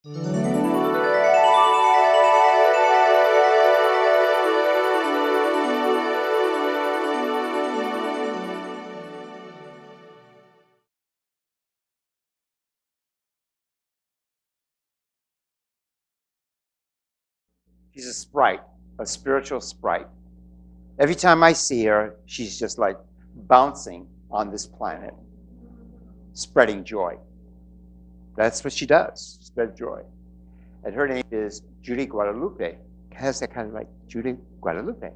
She's a sprite, a spiritual sprite. Every time I see her, she's just like bouncing on this planet, spreading joy. That's what she does, spread joy. And her name is Judy Guadalupe. Has that kind of like Judy Guadalupe,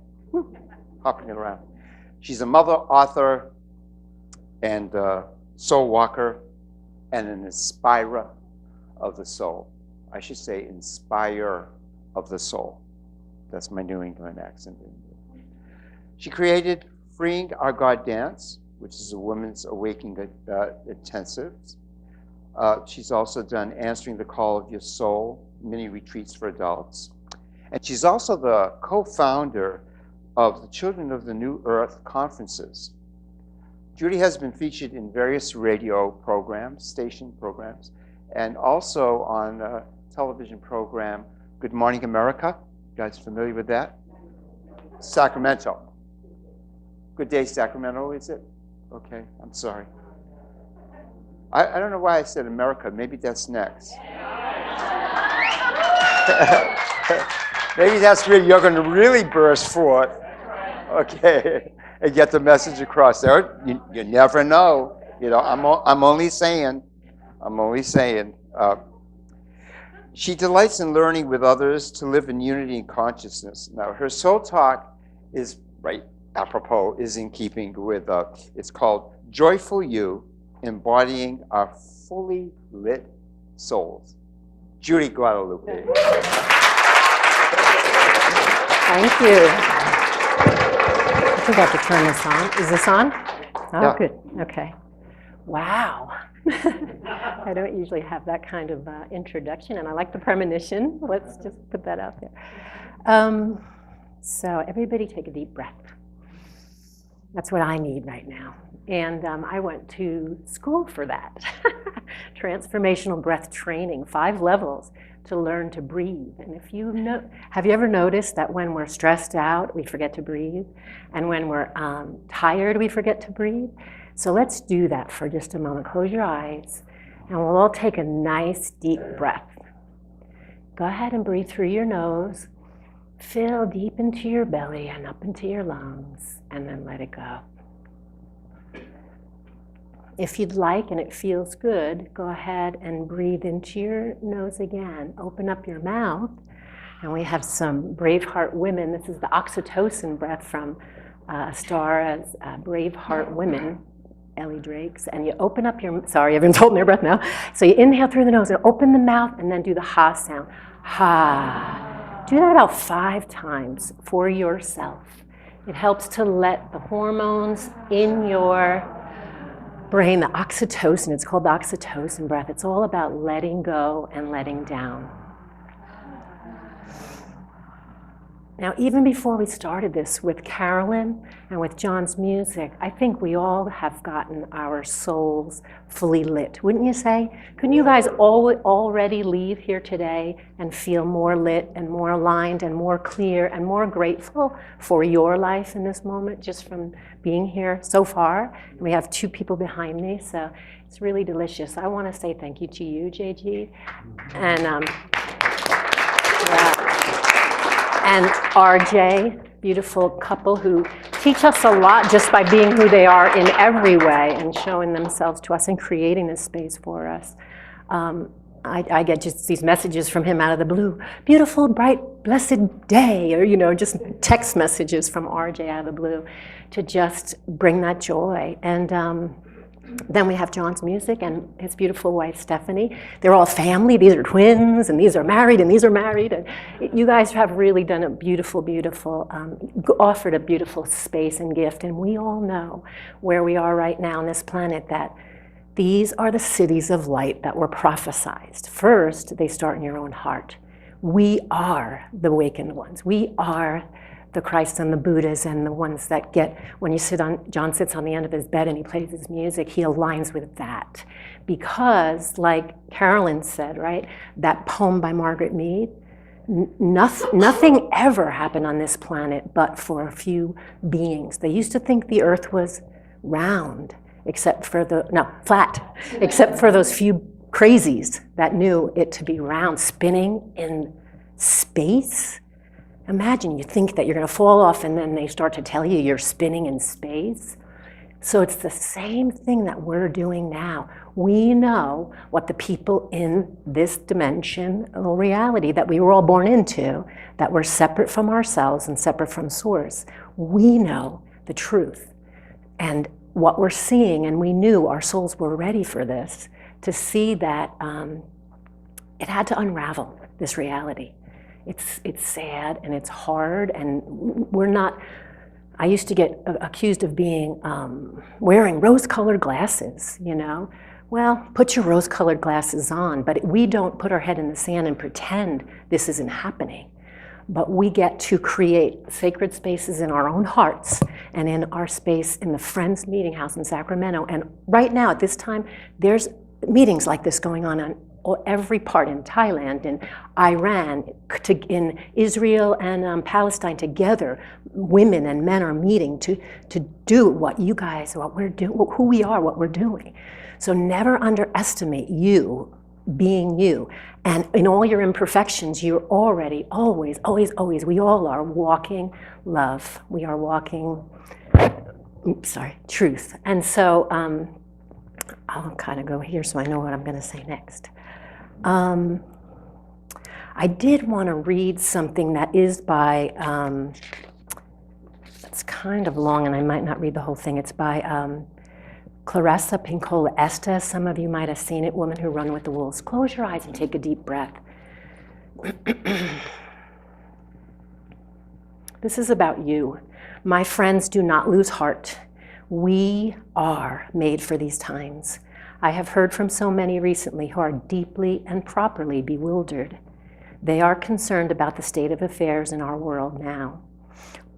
hopping around. She's a mother, author, and soul walker, and an inspirer of the soul. I should say inspire of the soul. That's my New England accent. She created Freeing Our Goddance, which is a women's awakening intensive. She's also done Answering the Call of Your Soul, mini retreats for adults. And she's also the co-founder of the Children of the New Earth conferences. Judy has been featured in various radio programs, station programs, and also on a television program, Good Morning America. You guys familiar with that? Sacramento. Good Day Sacramento, is it? Okay, I'm sorry. I don't know why I said America. Maybe that's next. Maybe that's where you're going to really burst forth. Okay, and get the message across there. You never know. You know, I'm only saying. She delights in learning with others to live in unity and consciousness. Now, her soul talk is, right, apropos, is in keeping with, it's called Joyful You, Embodying Our Fully Lit Souls. Judy Guadalupe. Thank you. I think I have to turn this on. Is this on? Oh, yeah. Good. Okay. Wow. I don't usually have that kind of introduction, and I like the premonition. Let's just put that out there. So everybody take a deep breath. That's what I need right now. And I went to school for that. Transformational breath training, 5 levels to learn to breathe. And if you know, have you ever noticed that when we're stressed out, we forget to breathe? And when we're tired, we forget to breathe? So let's do that for just a moment. Close your eyes, and we'll all take a nice deep breath. Go ahead and breathe through your nose. Fill deep into your belly and up into your lungs, and then let it go. If you'd like, and it feels good, go ahead and breathe into your nose again. Open up your mouth, and we have some Braveheart women. This is the oxytocin breath from a star as Braveheart Women, Ellie Drake's. And you open up your, sorry, everyone's holding their breath now. So you inhale through the nose and open the mouth, and then do the ha sound. Ha. Do that about 5 times for yourself. It helps to let the hormones in your brain, the oxytocin, it's called the oxytocin breath. It's all about letting go and letting down. Now, even before we started this with Carolyn and with John's music, I think we all have gotten our souls fully lit, wouldn't you say? Couldn't you guys already leave here today and feel more lit and more aligned and more clear and more grateful for your life in this moment just from being here so far? And we have 2 people behind me, so it's really delicious. I want to say thank you to you, JG, and and RJ, beautiful couple who teach us a lot just by being who they are in every way and showing themselves to us and creating this space for us. I get just these messages from him out of the blue. Beautiful, bright, blessed day, or, you know, just text messages from RJ out of the blue to just bring that joy. And then we have John's music and his beautiful wife, Stephanie. They're all family. These are twins, and these are married, and these are married. And you guys have really done a beautiful, offered a beautiful space and gift. And we all know where we are right now on this planet, that these are the cities of light that were prophesized. First, they start in your own heart. We are the awakened ones. We are the Christs and the Buddhas and the ones that get, when you sit on, John sits on the end of his bed and he plays his music, he aligns with that. Because, like Carolyn said, right, that poem by Margaret Mead, nothing ever happened on this planet but for a few beings. They used to think the earth was round, flat, except for those few crazies that knew it to be round, spinning in space. Imagine you think that you're going to fall off and then they start to tell you you're spinning in space. So it's the same thing that we're doing now. We know what the people in this dimensional reality that we were all born into, that we're separate from ourselves and separate from Source. We know the truth. And what we're seeing, and we knew our souls were ready for this, to see that it had to unravel this reality. It's sad and it's hard, and we're not. I used to get accused of being wearing rose-colored glasses, you know. Well, put your rose-colored glasses on, but we don't put our head in the sand and pretend this isn't happening. But we get to create sacred spaces in our own hearts and in our space in the Friends Meeting House in Sacramento. And right now, at this time, there's meetings like this going on every part, in Thailand, in Iran, in Israel and Palestine together. Women and men are meeting to do what we're doing, who we are, what we're doing. So never underestimate you being you. And in all your imperfections, you're already, always, we all are walking love. We are walking, truth. And so I'll kind of go here so I know what I'm going to say next. I did want to read something that is by, it's kind of long and I might not read the whole thing. It's by Clarissa Pinkola Estes. Some of you might have seen it, Women Who Run with the Wolves. Close your eyes and take a deep breath. This is about you. My friends, do not lose heart. We are made for these times. I have heard from so many recently who are deeply and properly bewildered. They are concerned about the state of affairs in our world now.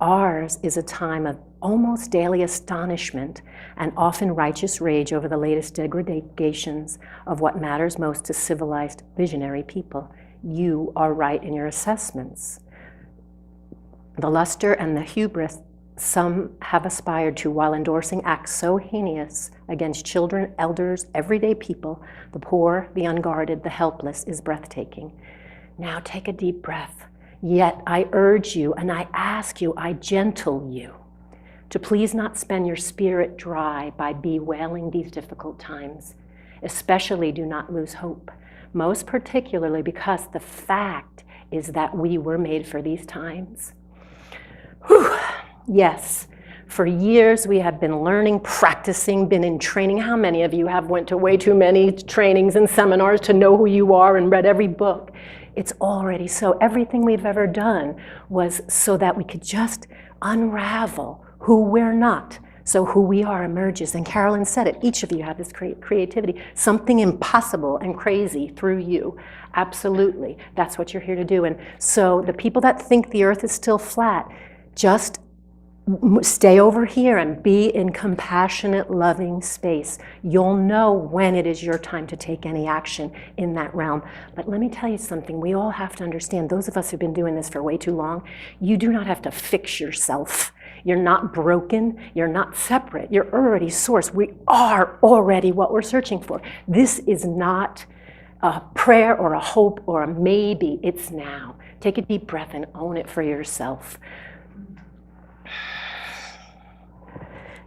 Ours is a time of almost daily astonishment and often righteous rage over the latest degradations of what matters most to civilized, visionary people. You are right in your assessments. The luster and the hubris some have aspired to while endorsing acts so heinous against children, elders, everyday people, the poor, the unguarded, the helpless, is breathtaking. Now take a deep breath. Yet I urge you and I ask you, I gentle you, to please not spend your spirit dry by bewailing these difficult times. Especially do not lose hope, most particularly because the fact is that we were made for these times. Whew. Yes, for years we have been learning, practicing, been in training. How many of you have went to way too many trainings and seminars to know who you are and read every book? It's already so. Everything we've ever done was so that we could just unravel who we're not, so who we are emerges. And Carolyn said it, each of you have this creativity, something impossible and crazy through you. Absolutely, that's what you're here to do. And so the people that think the earth is still flat, just stay over here and be in compassionate, loving space. You'll know when it is your time to take any action in that realm. But let me tell you something, we all have to understand, those of us who've been doing this for way too long, you do not have to fix yourself. You're not broken, you're not separate, you're already source. We are already what we're searching for. This is not a prayer or a hope or a maybe, it's now. Take a deep breath and own it for yourself.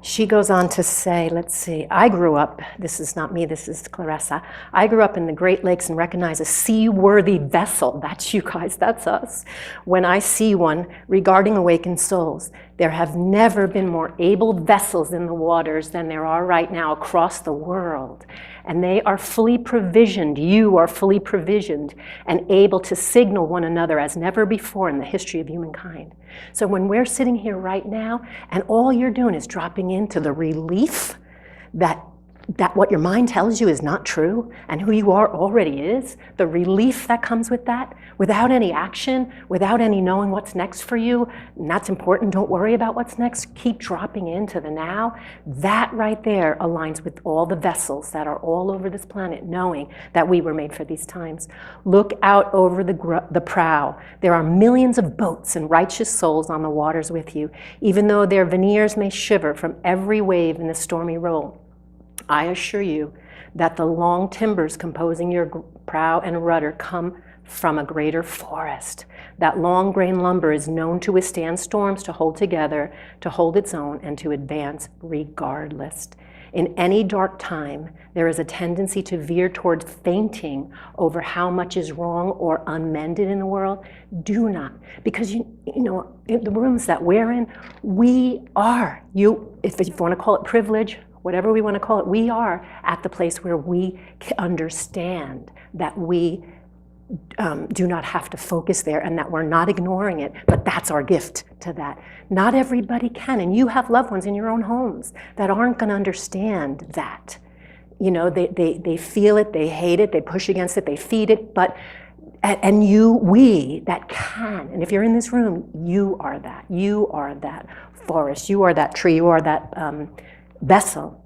She goes on to say, let's see, I grew up, this is not me, this is Clarissa. I grew up in the Great Lakes and recognize a seaworthy vessel. That's you guys, that's us. When I see one regarding awakened souls, there have never been more able vessels in the waters than there are right now across the world. And they are fully provisioned, you are fully provisioned and able to signal one another as never before in the history of humankind. So when we're sitting here right now and all you're doing is dropping into the relief that that what your mind tells you is not true and who you are already is, the relief that comes with that, without any action, without any knowing what's next for you, and that's important, don't worry about what's next, keep dropping into the now, that right there aligns with all the vessels that are all over this planet, knowing that we were made for these times. Look out over the prow. There are millions of boats and righteous souls on the waters with you, even though their veneers may shiver from every wave in the stormy roll. I assure you that the long timbers composing your prow and rudder come from a greater forest. That long grain lumber is known to withstand storms, to hold together, to hold its own, and to advance regardless. In any dark time, there is a tendency to veer towards fainting over how much is wrong or unmended in the world. Do not, because you know, in the rooms that we're in, we are, if you want to call it privilege, whatever we want to call it, we are at the place where we understand that we do not have to focus there and that we're not ignoring it, but that's our gift to that. Not everybody can, and you have loved ones in your own homes that aren't going to understand that. You know, they feel it, they hate it, they push against it, they feed it, but, and we that can, and if you're in this room, you are that forest, you are that tree, you are that vessel.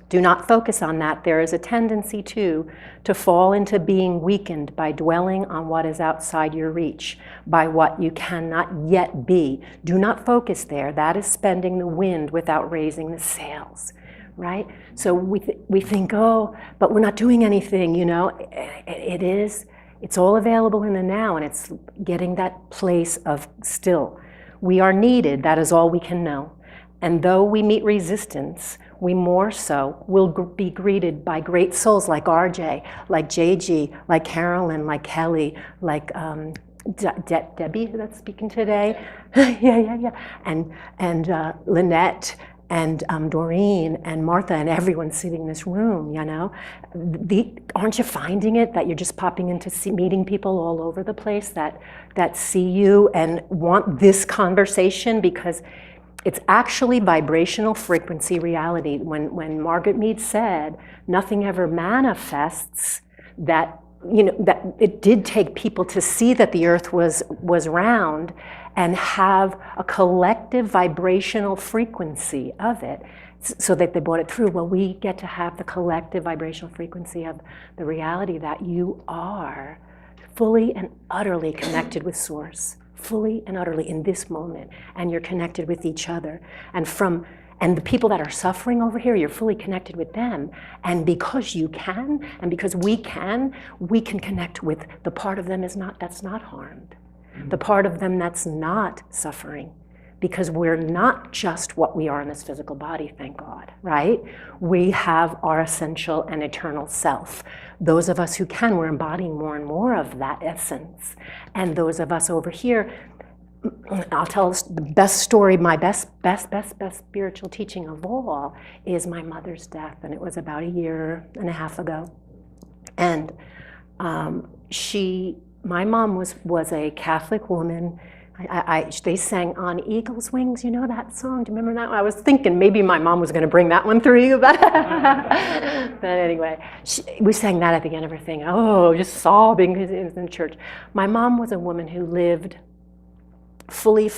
Do not focus on that. There is a tendency to fall into being weakened by dwelling on what is outside your reach, by what you cannot yet be. Do not focus there. That is spending the wind without raising the sails, right? So we think, oh, but we're not doing anything, you know. It's all available in the now, and it's getting that place of still. We are needed. That is all we can know. And though we meet resistance, we more so will be greeted by great souls like RJ, like JG, like Carolyn, like Kelly, like Debbie that's speaking today, and Lynette, and Doreen, and Martha, and everyone sitting in this room, you know. Aren't you finding it that you're just popping into meeting people all over the place that see you and want this conversation, because it's actually vibrational frequency reality. When Margaret Mead said, nothing ever manifests, that, you know, that it did take people to see that the earth was round and have a collective vibrational frequency of it, so that they brought it through. Well, we get to have the collective vibrational frequency of the reality that you are fully and utterly connected with Source. Fully and utterly in this moment, and you're connected with each other. And the people that are suffering over here, you're fully connected with them. And because you can, and because we can connect with the part of them that's not harmed, the part of them that's not suffering. Because we're not just what we are in this physical body, thank God, right? We have our essential and eternal self. Those of us who can, we're embodying more and more of that essence. And those of us over here, I'll tell us the best story, my best spiritual teaching of all is my mother's death. And it was about 1.5 years ago. And my mom was a Catholic woman. They sang On Eagle's Wings, you know that song? Do you remember that? I was thinking maybe my mom was going to bring that one through you, but anyway, we sang that at the end of her thing. Oh, just sobbing because it was in church. My mom was a woman who lived fully,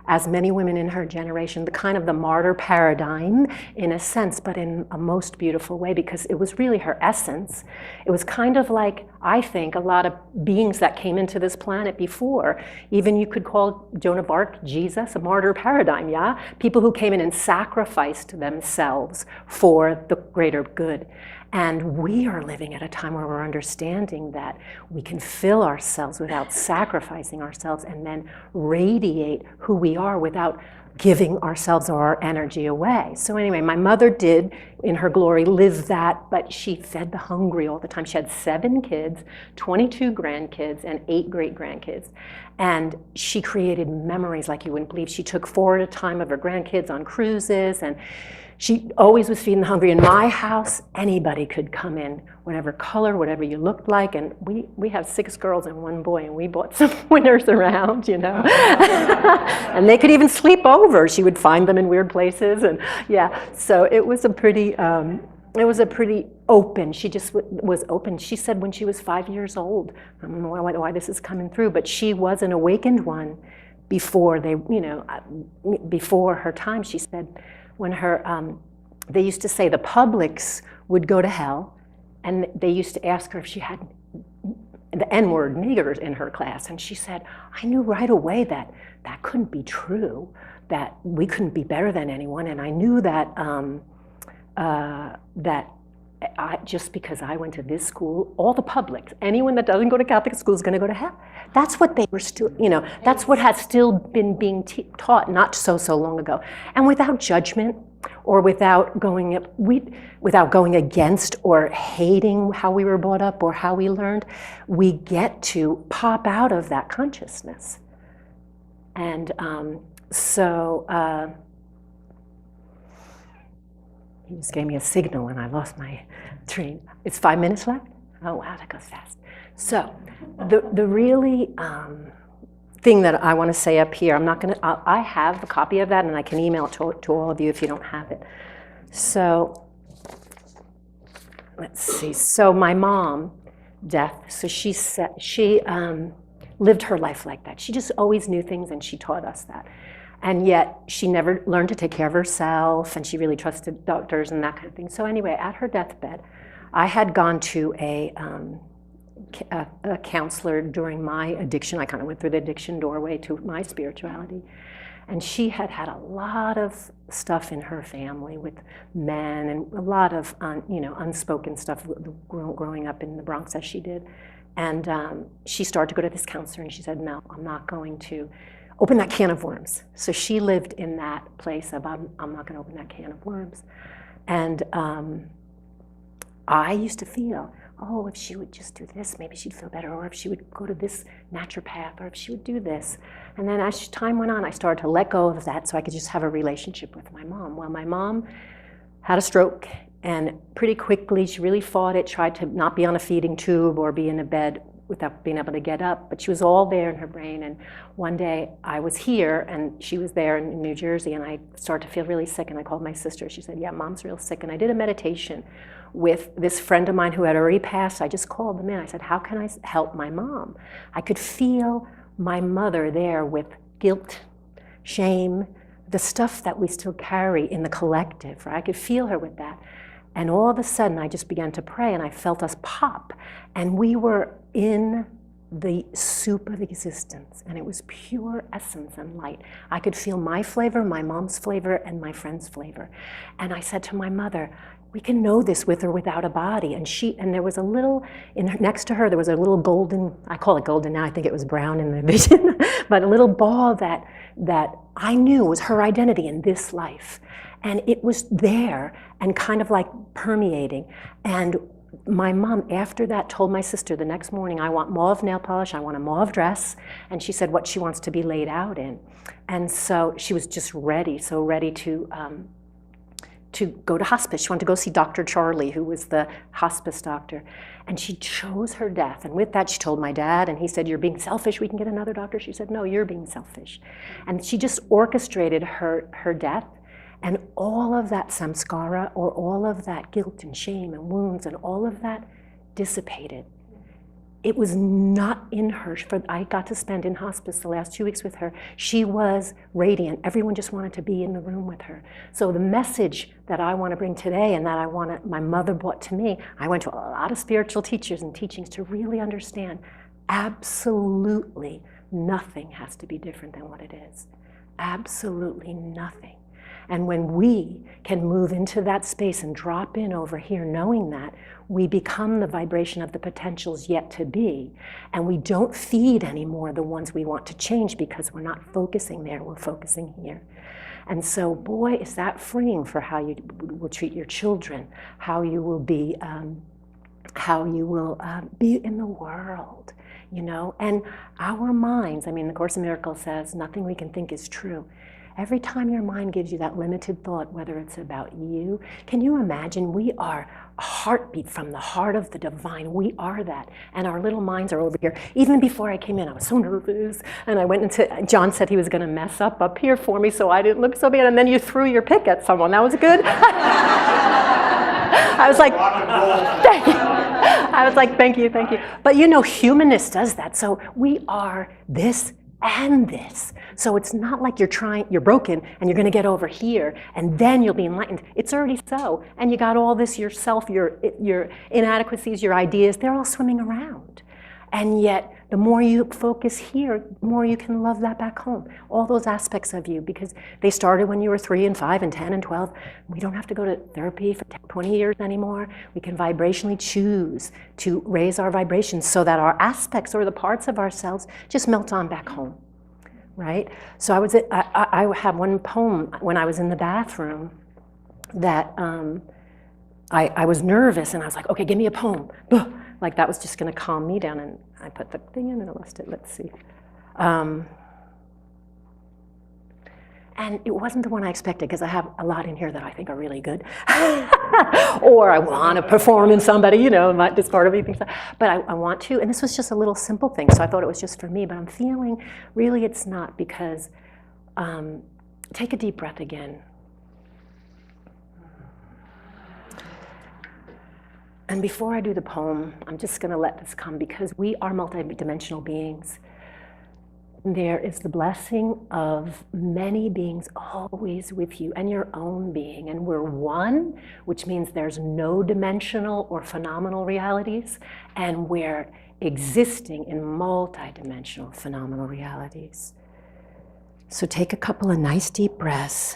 as many women in her generation, the kind of the martyr paradigm in a sense, but in a most beautiful way, because it was really her essence. It was kind of like, I think, a lot of beings that came into this planet before. Even you could call Joan of Arc, Jesus, a martyr paradigm, yeah? People who came in and sacrificed themselves for the greater good. And we are living at a time where we're understanding that we can fill ourselves without sacrificing ourselves, and then radiate who we are without giving ourselves or our energy away. So anyway, my mother did, in her glory, live that, but she fed the hungry all the time. She had 7 kids, 22 grandkids, and 8 great-grandkids. And she created memories like you wouldn't believe. She took 4 at a time of her grandkids on cruises, and She always was feeding the hungry. In my house, anybody could come in, whatever color, whatever you looked like. And we have 6 girls and 1 boy, and we bought some winners around, you know. And they could even sleep over. She would find them in weird places, and yeah. So it was a pretty open. She just was open. She said when she was 5 years old, I don't know why this is coming through, but she was an awakened one before before her time. She said when they used to say the publics would go to hell, and they used to ask her if she had the N-word, niggers, in her class, and she said, I knew right away that couldn't be true, that we couldn't be better than anyone, and I knew that just because I went to this school, all the publics, anyone that doesn't go to Catholic school is going to go to hell. That's what they were still, that's what has still been being taught not so long ago. And without judgment, or without going against or hating how we were brought up or how we learned, we get to pop out of that consciousness. And he just gave me a signal and I lost my train. It's 5 minutes left? Oh wow, that goes fast. So the really thing that I want to say up here, I have a copy of that and I can email it to all of you if you don't have it. So let's see. So my mom, death, so she lived her life like that. She just always knew things and she taught us that. And yet she never learned to take care of herself, and she really trusted doctors and that kind of thing. So anyway, at her deathbed, I had gone to a counselor during my addiction. I kind of went through the addiction doorway to my spirituality. And she had had a lot of stuff in her family with men and a lot of unspoken stuff growing up in the Bronx as she did. And she started to go to this counselor, and she said, no, I'm not going to open that can of worms. So she lived in that place of, I'm not going to open that can of worms. And I used to feel, oh, if she would just do this, maybe she'd feel better, or if she would go to this naturopath, or if she would do this. And then as time went on, I started to let go of that so I could just have a relationship with my mom. Well, my mom had a stroke, and pretty quickly she really fought it, tried to not be on a feeding tube or be in a bed without being able to get up, but she was all there in her brain. And one day I was here and she was there in New Jersey, and I started to feel really sick, and I called my sister. She said, yeah, Mom's real sick. And I did a meditation with this friend of mine who had already passed. I just called them in. I said, how can I help my mom? I could feel my mother there with guilt, shame, the stuff that we still carry in the collective, right? I could feel her with that. And all of a sudden, I just began to pray, and I felt us pop. And we were in the soup of existence, and it was pure essence and light. I could feel my flavor, my mom's flavor, and my friend's flavor. And I said to my mother, we can know this with or without a body. And there was a little, next to her, there was a little golden, I call it golden now, I think it was brown in the vision, but a little ball that I knew was her identity in this life. And it was there and kind of like permeating. And my mom, after that, told my sister the next morning, I want mauve nail polish, I want a mauve dress. And she said what she wants to be laid out in. And so she was just ready, so ready to go to hospice. She wanted to go see Dr. Charlie, who was the hospice doctor. And she chose her death. And with that, she told my dad, and he said, you're being selfish, we can get another doctor. She said, no, you're being selfish. And she just orchestrated her death. And all of that samskara, or all of that guilt and shame and wounds and all of that dissipated. It was not in her. I got to spend in hospice the last 2 weeks with her. She was radiant. Everyone just wanted to be in the room with her. So the message that I want to bring today, and that my mother brought to me, I went to a lot of spiritual teachers and teachings to really understand absolutely nothing has to be different than what it is. Absolutely nothing. And when we can move into that space and drop in over here knowing that, we become the vibration of the potentials yet to be. And we don't feed anymore the ones we want to change because we're not focusing there, we're focusing here. And so, boy, is that freeing for how you will treat your children, how you will be in the world, And our minds, the Course in Miracles says, nothing we can think is true. every time your mind gives you that limited thought, whether it's about you, can you imagine we are a heartbeat from the heart of the divine? We are that. And our little minds are over here. Even before I came in, I was so nervous. And I went into, John said he was going to mess up here for me so I didn't look so bad. And then you threw your pick at someone. That was good. I was like, thank you. I was like, thank you. But you know, humanness does that. So we are this and this. So it's not like you're broken and you're going to get over here and then you'll be enlightened. It's already so. And you got all this yourself, your inadequacies, your ideas, they're all swimming around. And yet, the more you focus here, the more you can love that back home. All those aspects of you, because they started when you were 3 and 5 and 10 and 12. We don't have to go to therapy for 20 years anymore. We can vibrationally choose to raise our vibrations so that our aspects or the parts of ourselves just melt on back home, right? So I have one poem when I was in the bathroom that I was nervous and I was like, okay, give me a poem. Like that was just going to calm me down, and I put the thing in and I lost it. Let's see. And it wasn't the one I expected, because I have a lot in here that I think are really good. Or I want to perform in somebody, you know, this part of me thinks that. But I want to, and this was just a little simple thing, so I thought it was just for me, but I'm feeling really it's not, because take a deep breath again. And before I do the poem, I'm just going to let this come, because we are multidimensional beings. There is the blessing of many beings always with you, and your own being. And we're one, which means there's no dimensional or phenomenal realities, and we're existing in multidimensional phenomenal realities. So take a couple of nice deep breaths.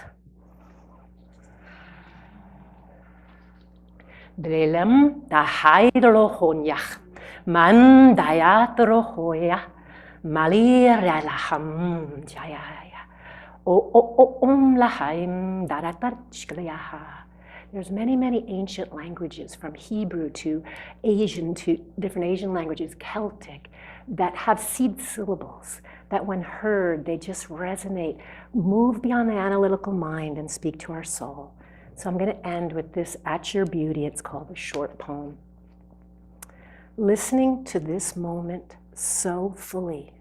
Drelem da haidro honyach, man dayatro hoya, malira laham jayaya, o lahaim daratarchklayaha. There's many ancient languages, from Hebrew to Asian to different Asian languages, Celtic, that have seed syllables that when heard, they just resonate, move beyond the analytical mind and speak to our soul. So I'm going to end with this, At Your Beauty. It's called a short poem. Listening to this moment so fully,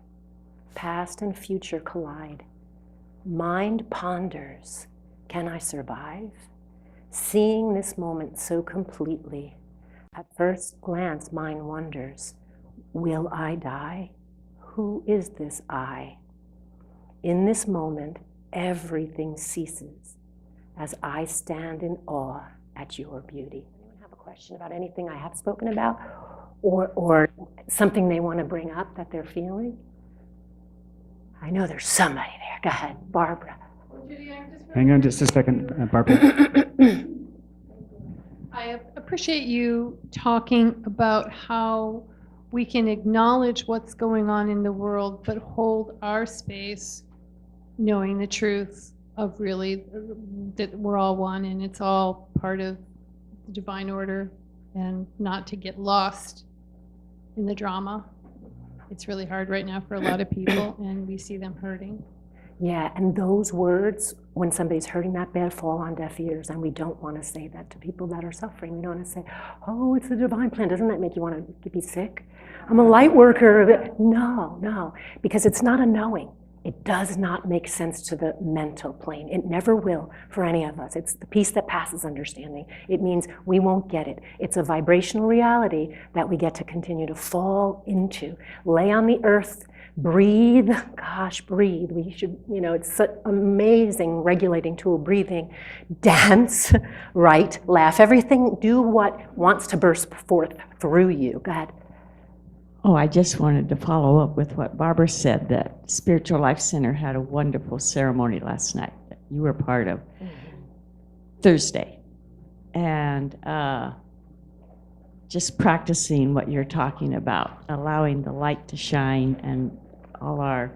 past and future collide. Mind ponders, can I survive? Seeing this moment so completely, at first glance mind wonders, will I die? Who is this I? In this moment, everything ceases, as I stand in awe at your beauty. Anyone have a question about anything I have spoken about, or something they want to bring up that they're feeling? I know there's somebody there. Go ahead, Barbara. Judy, I'm just Hang on just a second, Barbara. I appreciate you talking about how we can acknowledge what's going on in the world, but hold our space, knowing the truth of really that we're all one and it's all part of the divine order, and not to get lost in the drama. It's really hard right now for a lot of people, and we see them hurting. Yeah, and those words, when somebody's hurting that bad, fall on deaf ears, and we don't want to say that to people that are suffering. We don't want to say, oh, it's the divine plan. Doesn't that make you want to be sick? I'm a light worker. No, because it's not a knowing. It does not make sense to the mental plane. It never will for any of us. It's the peace that passes understanding. It means we won't get it. It's a vibrational reality that we get to continue to fall into. Lay on the earth, breathe. Gosh, breathe. We should, it's such an amazing regulating tool, breathing. Dance, write, laugh, everything. Do what wants to burst forth through you. Go ahead. Oh, I just wanted to follow up with what Barbara said, that Spiritual Life Center had a wonderful ceremony last night that you were part of, Thursday. And just practicing what you're talking about, allowing the light to shine and all our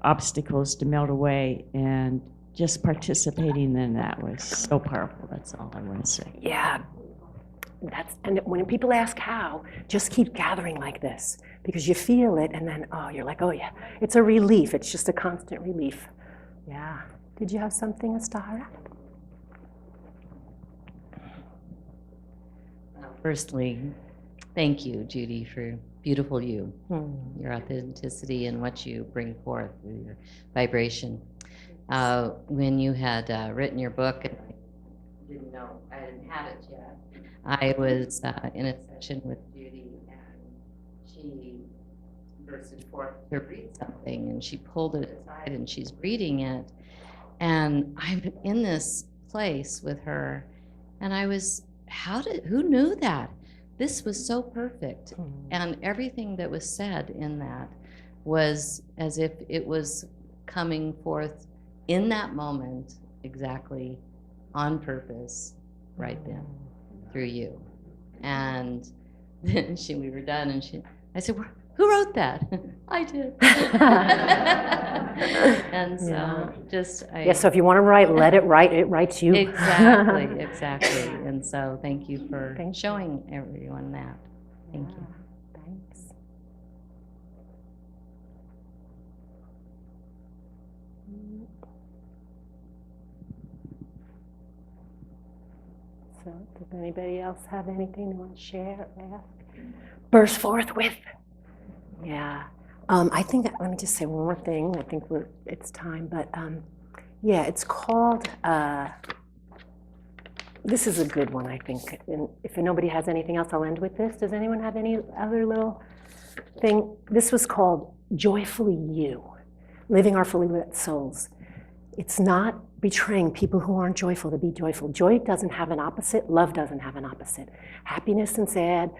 obstacles to melt away, and just participating in that was so powerful. That's all I want to say. Yeah. And when people ask how, just keep gathering like this, because you feel it, and then, you're like, oh yeah, it's a relief. It's just a constant relief. Yeah. Did you have something, Astara? Firstly, thank you, Judy, for beautiful you, your authenticity and what you bring forth through your vibration. When you had written your book, and I didn't know, I didn't have it yet, I was in a session with Judy, and she bursted forth to read something, and she pulled it aside, and she's reading it, and I'm in this place with her, and I was, who knew that? This was so perfect. And everything that was said in that was as if it was coming forth in that moment, exactly on purpose, right then, through you. And then we were done, and I said, who wrote that? I did. And so so if you want to write, let it write. It writes you. Exactly. And so thank you for showing everyone that. Thank you. Thanks. So does anybody else have anything they want to share or ask? Burst forth with. Yeah. I think that, let me just say one more thing. I think it's time, but yeah, it's called, this is a good one, I think. And if nobody has anything else, I'll end with this. Does anyone have any other little thing? This was called Joyfully You, Living Our Fully Lit Souls. It's not betraying people who aren't joyful to be joyful. Joy doesn't have an opposite. Love doesn't have an opposite. Happiness and sad,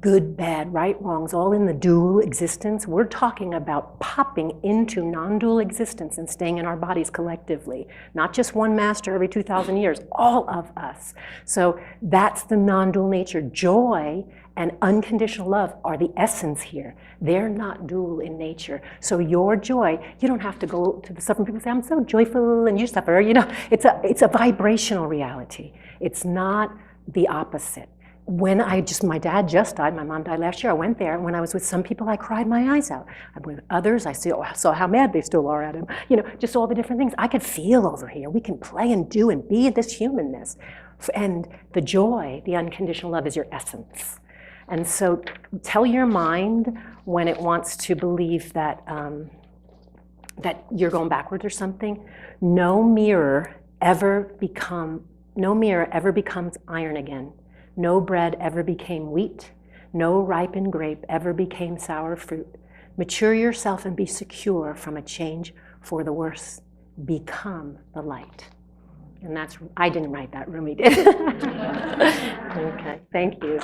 good, bad, right, wrongs, all in the dual existence. We're talking about popping into non-dual existence and staying in our bodies collectively. Not just one master every 2,000 years, all of us. So that's the non-dual nature. Joy and unconditional love are the essence here. They're not dual in nature. So your joy, you don't have to go to the suffering people and say, I'm so joyful and you suffer. You know, it's a vibrational reality. It's not the opposite. When my dad just died, my mom died last year, I went there, and when I was with some people, I cried my eyes out. With others, I saw how mad they still are at him. You know, just all the different things. I could feel over here. We can play and do and be this humanness. And the joy, the unconditional love is your essence. And so tell your mind when it wants to believe that that you're going backwards or something. No mirror ever becomes iron again. No bread ever became wheat. No ripened grape ever became sour fruit. Mature yourself and be secure from a change for the worse. Become the light. And I didn't write that, Rumi did. Okay, thank you.